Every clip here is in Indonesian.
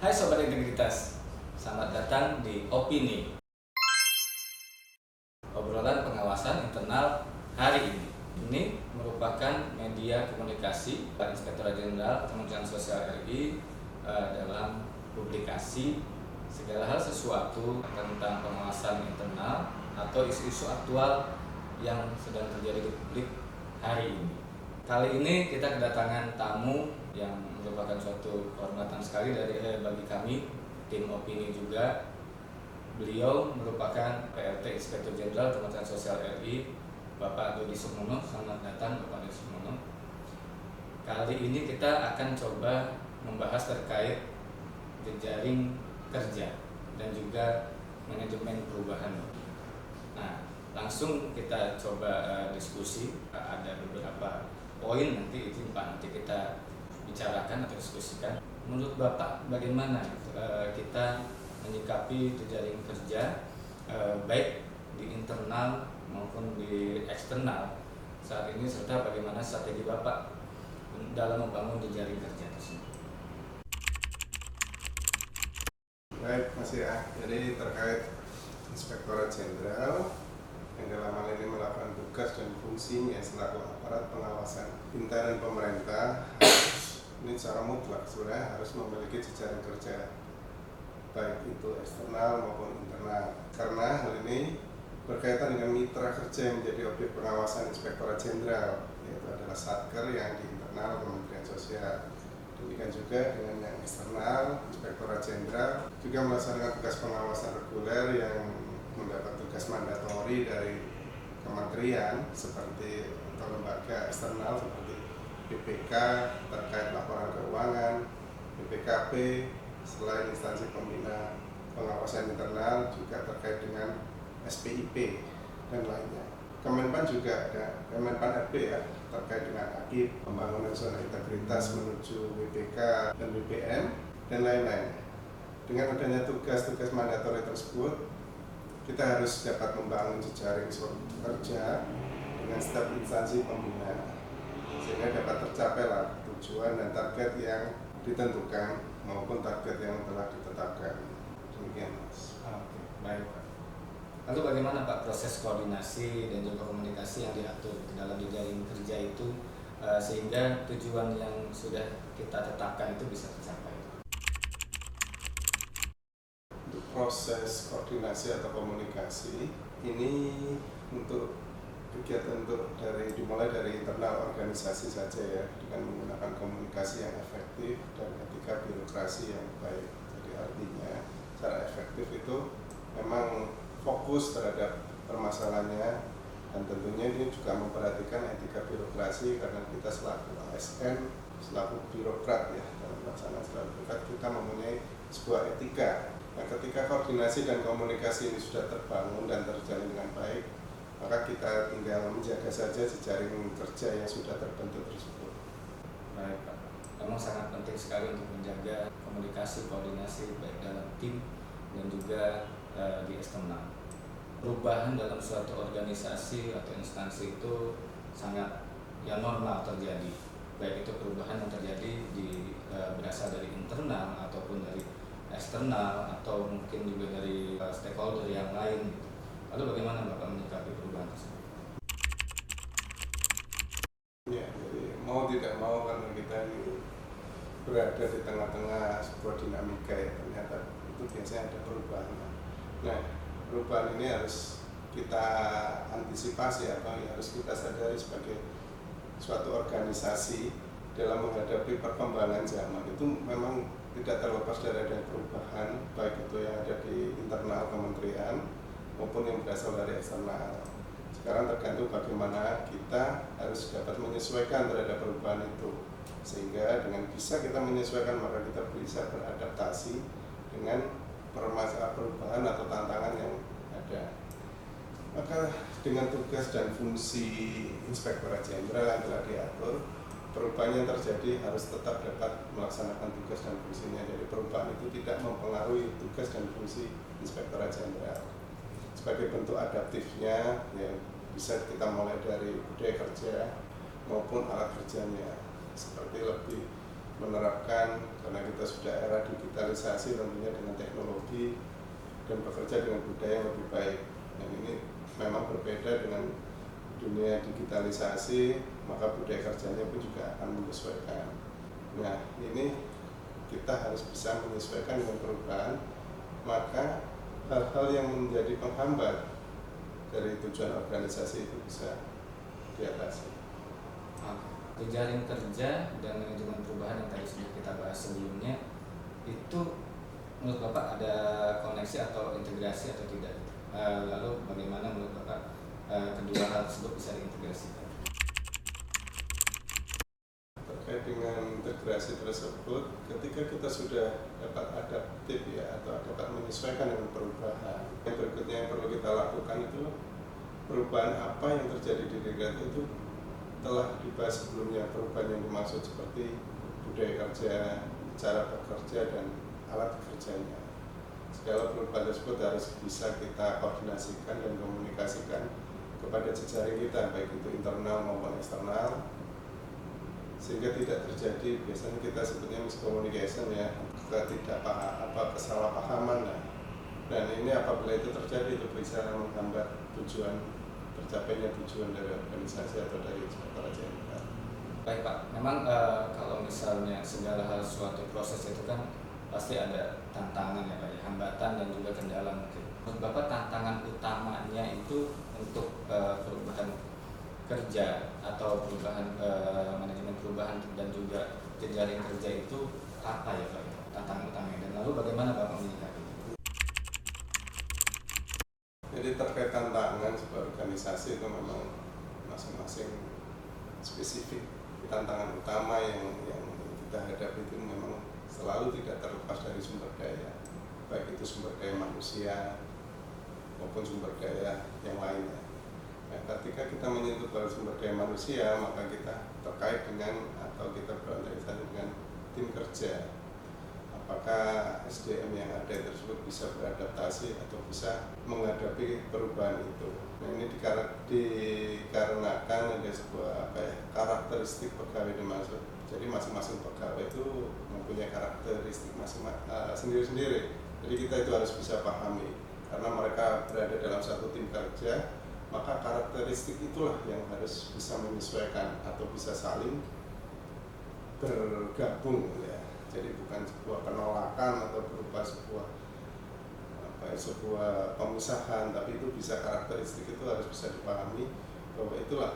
Hai Sobat Integritas, selamat datang di Opini, obrolan pengawasan internal hari ini. Ini merupakan media komunikasi Inspektorat Jenderal Kementerian Sosial RI dalam publikasi segala hal sesuatu tentang pengawasan internal atau isu-isu aktual yang sedang terjadi di publik hari ini. Kali ini kita kedatangan tamu yang merupakan suatu kehormatan sekali bagi kami, tim Opini juga. Beliau merupakan PLT Inspektur Jenderal Kementerian Sosial RI, Bapak Dodi Sukmono. Selamat datang Bapak Dodi Sukmono. Kali ini kita akan coba membahas terkait jejaring kerja dan juga manajemen perubahan. Nah, langsung kita coba diskusi. Ada beberapa poin nanti kita bicarakan atau diskusikan. Menurut Bapak bagaimana kita menyikapi jejaring kerja baik di internal maupun di eksternal saat ini, serta bagaimana strategi Bapak dalam membangun jejaring kerja tersebut? Baik, Mas ya. Jadi terkait Inspektorat Jenderal yang dalam hal ini melakukan tugas dan fungsinya selaku aparat pengawasan intern pemerintah, ini secara mutlak sebenarnya harus memiliki jejaring kerja baik itu eksternal maupun internal, karena hal ini berkaitan dengan mitra kerja yang menjadi objek pengawasan Inspektorat Jenderal, yaitu adalah Satker yang di internal Kementerian Sosial. Demikian juga dengan yang eksternal, Inspektorat Jenderal juga melaksanakan tugas pengawasan reguler yang mendapat tugas mandatori dari kementerian seperti atau lembaga eksternal seperti BPK terkait laporan keuangan, BPKP selain instansi pembina pengawasan internal juga terkait dengan SPIP dan lainnya. Kemenpan juga ada Kemenpan RB ya, terkait dengan AKIP, pembangunan zona integritas menuju WPK dan BPM dan lain-lain. Dengan adanya tugas-tugas mandatori tersebut, kita harus dapat membangun jejaring kerja dengan setiap instansi pembina sehingga dapat tercapai tujuan dan target yang ditentukan maupun target yang telah ditetapkan. Demikian, Mas. Oke, baik Pak. Lalu bagaimana Pak proses koordinasi dan juga komunikasi yang diatur dalam jejaring kerja itu sehingga tujuan yang sudah kita tetapkan itu bisa tercapai? Untuk proses koordinasi atau komunikasi ini untuk kegiatan dimulai dari internal organisasi saja ya, dengan menggunakan komunikasi yang efektif dan etika birokrasi yang baik. Jadi artinya secara efektif itu memang fokus terhadap permasalahannya, dan tentunya ini juga memperhatikan etika birokrasi karena kita selaku ASN, selaku birokrat ya, dalam pelaksanaan selaku birokrat kita mempunyai sebuah etika. Nah, ketika koordinasi dan komunikasi ini sudah terbangun dan terjalin dengan baik, maka kita tinggal menjaga saja jejaring kerja yang sudah terbentuk tersebut. Baik Pak, memang sangat penting sekali untuk menjaga komunikasi, koordinasi baik dalam tim dan juga di eksternal. Perubahan dalam suatu organisasi atau instansi itu sangat normal terjadi, baik itu perubahan yang terjadi berasal dari internal ataupun dari eksternal atau mungkin juga dari stakeholder yang lain gitu. Lalu bagaimana Bapak menyikapi perubahan tersebut? Ya, jadi mau tidak mau karena kita ini berada di tengah-tengah sebuah dinamika ya, ternyata itu biasanya ada perubahan. Nah, perubahan ini harus kita antisipasi atau harus kita sadari sebagai suatu organisasi dalam menghadapi perkembangan zaman. Itu memang tidak terlepas dari adanya perubahan, baik itu yang ada di internal kementerian maupun yang berasal dari eksternal. Sekarang tergantung bagaimana kita harus dapat menyesuaikan terhadap perubahan itu, sehingga dengan bisa kita menyesuaikan maka kita bisa beradaptasi dengan permasalahan perubahan atau tantangan yang ada. Maka dengan tugas dan fungsi Inspektorat Jenderal yang telah diatur, perubahan yang terjadi harus tetap dapat melaksanakan tugas dan fungsinya. Jadi perubahan itu tidak mempengaruhi tugas dan fungsi Inspektorat Jenderal. Sebagai bentuk adaptifnya, ya bisa kita mulai dari budaya kerja maupun alat kerjanya, seperti lebih menerapkan, karena kita sudah era digitalisasi tentunya dengan teknologi dan bekerja dengan budaya yang lebih baik. Dan ini memang berbeda dengan dunia digitalisasi, maka budaya kerjanya pun juga akan menyesuaikan. Nah, ini kita harus bisa menyesuaikan dengan perubahan, maka hal-hal yang menjadi penghambat dari tujuan organisasi itu bisa diatasi. Jejaring kerja dan manajemen perubahan yang tadi sudah kita bahas sebelumnya, itu menurut Bapak ada koneksi atau integrasi atau tidak? Lalu bagaimana menurut Bapak kedua hal tersebut bisa diintegrasikan? Terkait dengan integrasi tersebut, ketika kita sudah dapat adaptif ya, atau dapat menyesuaikan dengan perubahan, yang berikutnya yang perlu kita lakukan itu perubahan apa yang terjadi di diri kita itu telah dibahas sebelumnya. Perubahan yang dimaksud seperti budaya kerja, cara bekerja, dan alat kerjanya. Segala perubahan tersebut harus bisa kita koordinasikan dan komunikasikan kepada jejaring kita, baik itu internal maupun eksternal, sehingga tidak terjadi, biasanya kita sebutnya miscommunication ya, kesalahpahaman lah. Dan ini apabila itu terjadi, itu bisa menghambat tercapainya tujuan dari organisasi atau dari Inspektorat Jenderal. Baik Pak, memang kalau misalnya segala hal suatu proses itu kan pasti ada tantangan ya Pak, ya, hambatan dan juga kendala mungkin. Menurut Bapak tantangan utamanya itu untuk perubahan kerja atau perubahan manajemen perubahan dan juga jejaring kerja itu apa ya Pak, tantangan utamanya, dan lalu bagaimana Bapak menyikapi? Jadi terkait tantangan sebuah organisasi itu memang masing-masing spesifik. Tantangan utama yang kita hadapi itu memang selalu tidak terlepas dari sumber daya, baik itu sumber daya manusia maupun sumber daya yang lainnya. Nah, ketika kita menyentuh pada sumber daya manusia, maka kita terkait dengan atau kita berorganisasi dengan tim kerja. Apakah SDM yang ada tersebut bisa beradaptasi atau bisa menghadapi perubahan itu. Nah, ini dikarenakan ada sebuah karakteristik pegawai dimaksud. Jadi masing-masing pegawai itu mempunyai karakteristik sendiri-sendiri. Jadi kita itu harus bisa pahami, karena mereka berada dalam satu tim kerja, maka karakteristik itulah yang harus bisa menyesuaikan atau bisa saling bergabung ya. Jadi bukan sebuah penolakan atau berupa sebuah pemisahan, tapi itu bisa, karakteristik itu harus bisa dipahami bahwa itulah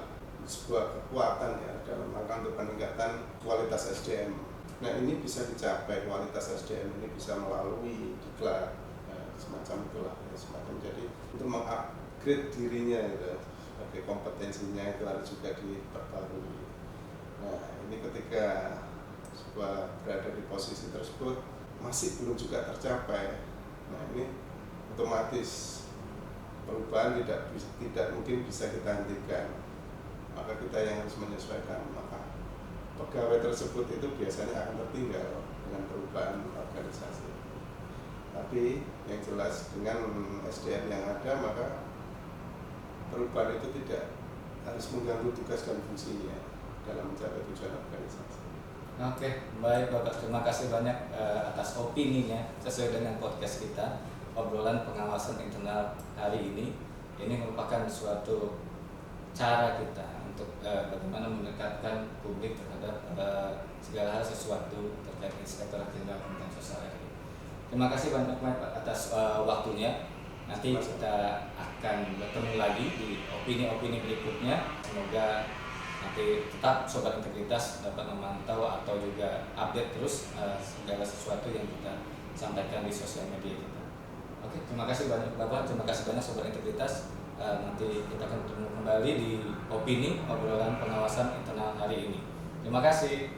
sebuah kekuatan ya dalam rangka untuk peningkatan kualitas SDM. Nah, ini bisa dicapai, kualitas SDM ini bisa melalui diklat semacam itulah ya, semacam jadi untuk mengupgrade dirinya gitu, sebagai kompetensinya itu harus juga diperbarui. Nah, ini ketika berada di posisi tersebut masih belum juga tercapai. Nah, ini otomatis perubahan tidak mungkin bisa kita hentikan, maka kita yang harus menyesuaikan. Maka pegawai tersebut itu biasanya akan tertinggal dengan perubahan organisasi. Tapi yang jelas dengan SDM yang ada, maka perubahan itu tidak harus mengganggu tugas dan fungsinya dalam mencapai tujuan organisasi. Oke, baik Bapak, terima kasih banyak atas opininya sesuai dengan podcast kita, obrolan pengawasan internal hari ini. Ini merupakan suatu cara kita untuk bagaimana mendekatkan publik terhadap segala hal sesuatu terkait Inspektorat Jenderal Kementerian Sosial RI. Terima kasih banyak Pak atas waktunya. Nanti kita akan bertemu lagi di opini-opini berikutnya. Semoga nanti tetap Sobat Integritas dapat memantau atau juga update terus segala sesuatu yang kita sampaikan di sosial media kita. Oke, terima kasih banyak Bapak, terima kasih banyak Sobat Integritas. Nanti kita akan bertemu kembali di opini obrolan pengawasan internal hari ini. Terima kasih.